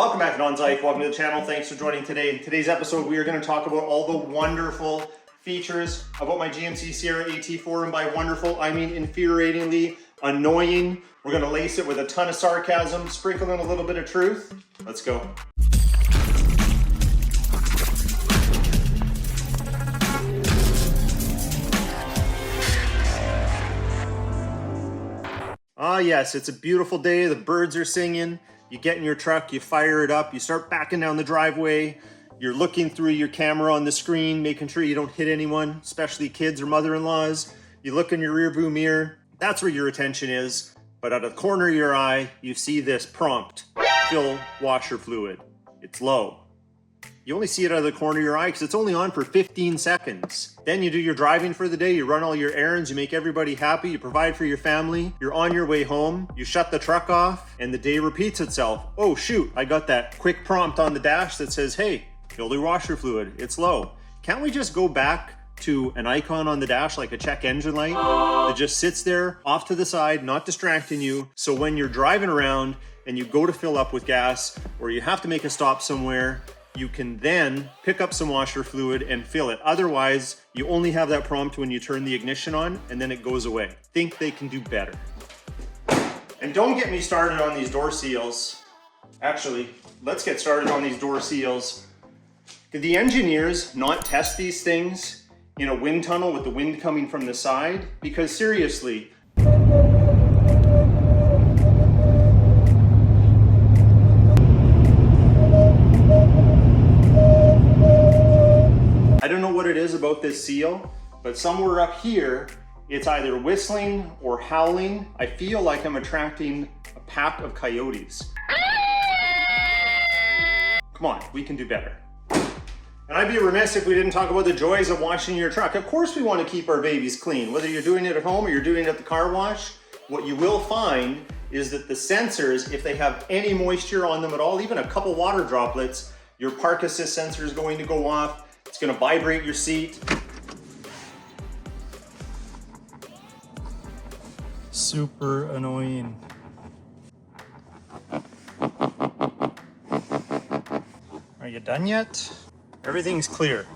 Welcome back to Don's Life. Welcome to the channel. Thanks for joining today. In today's episode, we are going to talk about all the wonderful features about my GMC Sierra AT4, and by wonderful, I mean infuriatingly annoying. We're going to lace it with a ton of sarcasm, sprinkle in a little bit of truth. Let's go. Ah yes, it's a beautiful day. The birds are singing. You get in your truck, you fire it up, you start backing down the driveway. You're looking through your camera on the screen, making sure you don't hit anyone, especially kids or mother-in-laws. You look in your rearview mirror. That's where your attention is. But out of the corner of your eye, you see this prompt: fill washer fluid. It's low. You only see it out of the corner of your eye because it's only on for 15 seconds. Then you do your driving for the day, you run all your errands, you make everybody happy, you provide for your family, you're on your way home, you shut the truck off, and the day repeats itself. Oh shoot, I got that quick prompt on the dash that says, hey, fill your washer fluid, it's low. Can't we just go back to an icon on the dash like a check engine light that just sits there off to the side, not distracting you, so when you're driving around and you go to fill up with gas or you have to make a stop somewhere, you can then pick up some washer fluid and fill it. Otherwise, you only have that prompt when you turn the ignition on and then it goes away. Think they can do better. And don't get me started on these door seals. Actually, let's get started on these door seals. Did the engineers not test these things in a wind tunnel with the wind coming from the side? Because seriously, I don't know what it is about this seal, but somewhere up here, it's either whistling or howling. I feel like I'm attracting a pack of coyotes. Come on, we can do better. And I'd be remiss if we didn't talk about the joys of washing your truck. Of course we want to keep our babies clean, whether you're doing it at home or you're doing it at the car wash. What you will find is that the sensors, if they have any moisture on them at all, even a couple water droplets, your park assist sensor is going to go off. It's going to vibrate your seat. Super annoying. Are you done yet? Everything's clear,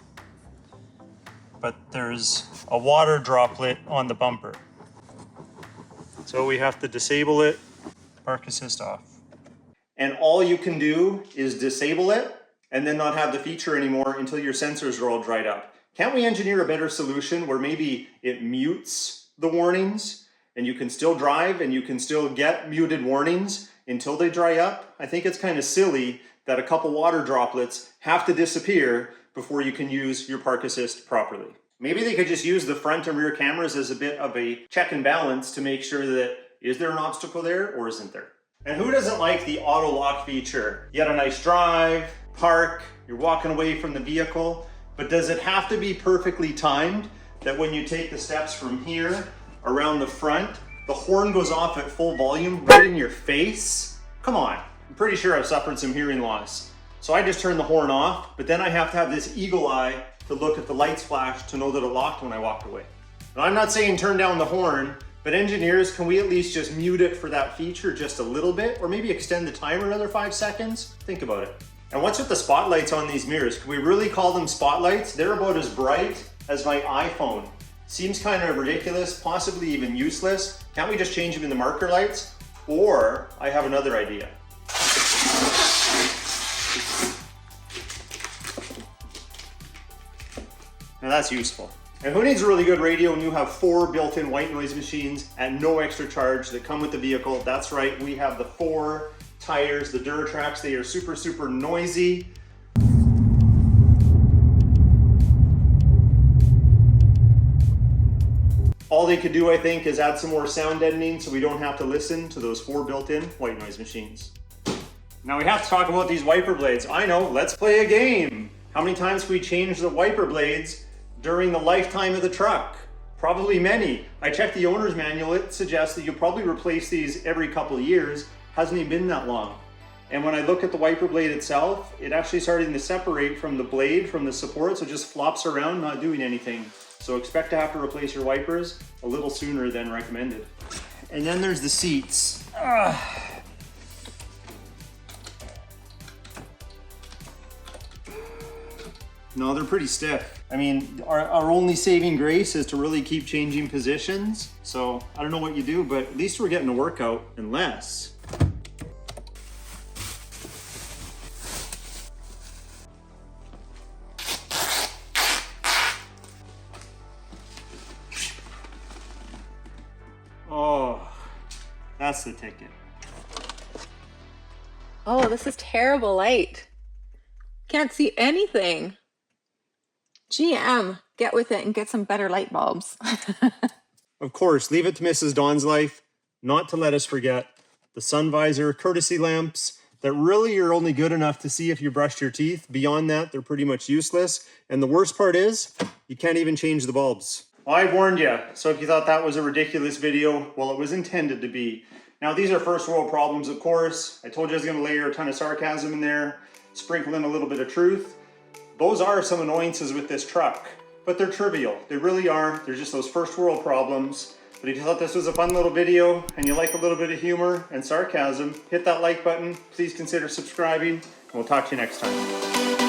but there's a water droplet on the bumper. So we have to disable it, park assist off. And all you can do is disable it and then not have the feature anymore until your sensors are all dried up. Can't we engineer a better solution where maybe it mutes the warnings and you can still drive and you can still get muted warnings until they dry up? I think it's kind of silly that a couple water droplets have to disappear before you can use your park assist properly. Maybe they could just use the front and rear cameras as a bit of a check and balance to make sure that, is there an obstacle there or isn't there? And who doesn't like the auto lock feature? You had a nice drive, park, you're walking away from the vehicle, but does it have to be perfectly timed that when you take the steps from here around the front, the horn goes off at full volume right in your face? Come on, I'm pretty sure I've suffered some hearing loss. So I just turn the horn off, but then I have to have this eagle eye to look at the lights flash to know that it locked when I walked away. Now I'm not saying turn down the horn, but engineers, can we at least just mute it for that feature just a little bit, or maybe extend the timer another 5 seconds? Think about it. And what's with the spotlights on these mirrors? Can we really call them spotlights? They're about as bright as my iPhone. Seems kind of ridiculous, possibly even useless. Can't we just change them into marker lights? Or I have another idea. Now that's useful. And who needs a really good radio when you have 4 built-in white noise machines at no extra charge that come with the vehicle? That's right, we have the 4 tires, the Duratrax. They are super, super noisy. All they could do, I think, is add some more sound deadening so we don't have to listen to those 4 built-in white noise machines. Now we have to talk about these wiper blades. I know, let's play a game. How many times can we change the wiper blades during the lifetime of the truck? Probably many. I checked the owner's manual. It suggests that you'll probably replace these every couple of years. Hasn't even been that long. And when I look at the wiper blade itself, it actually starting to separate from the blade, from the support, so it just flops around, not doing anything. So expect to have to replace your wipers a little sooner than recommended. And then there's the seats. No, they're pretty stiff. I mean, our only saving grace is to really keep changing positions. So I don't know what you do, but at least we're getting a workout unless. Oh, that's the ticket. Oh, this is terrible light. Can't see anything. GM, get with it and get some better light bulbs. Of course, leave it to Mrs. Dawn's Life not to let us forget the sun visor courtesy lamps that really are only good enough to see if you brushed your teeth. Beyond that, they're pretty much useless. And the worst part is, you can't even change the bulbs. Well, I warned you, so if you thought that was a ridiculous video, well, it was intended to be. Now, these are first world problems, of course. I told you I was going to layer a ton of sarcasm in there, sprinkle in a little bit of truth. Those are some annoyances with this truck, but they're trivial. They really are. They're just those first world problems. But if you thought this was a fun little video and you like a little bit of humor and sarcasm, hit that like button. Please consider subscribing, and we'll talk to you next time.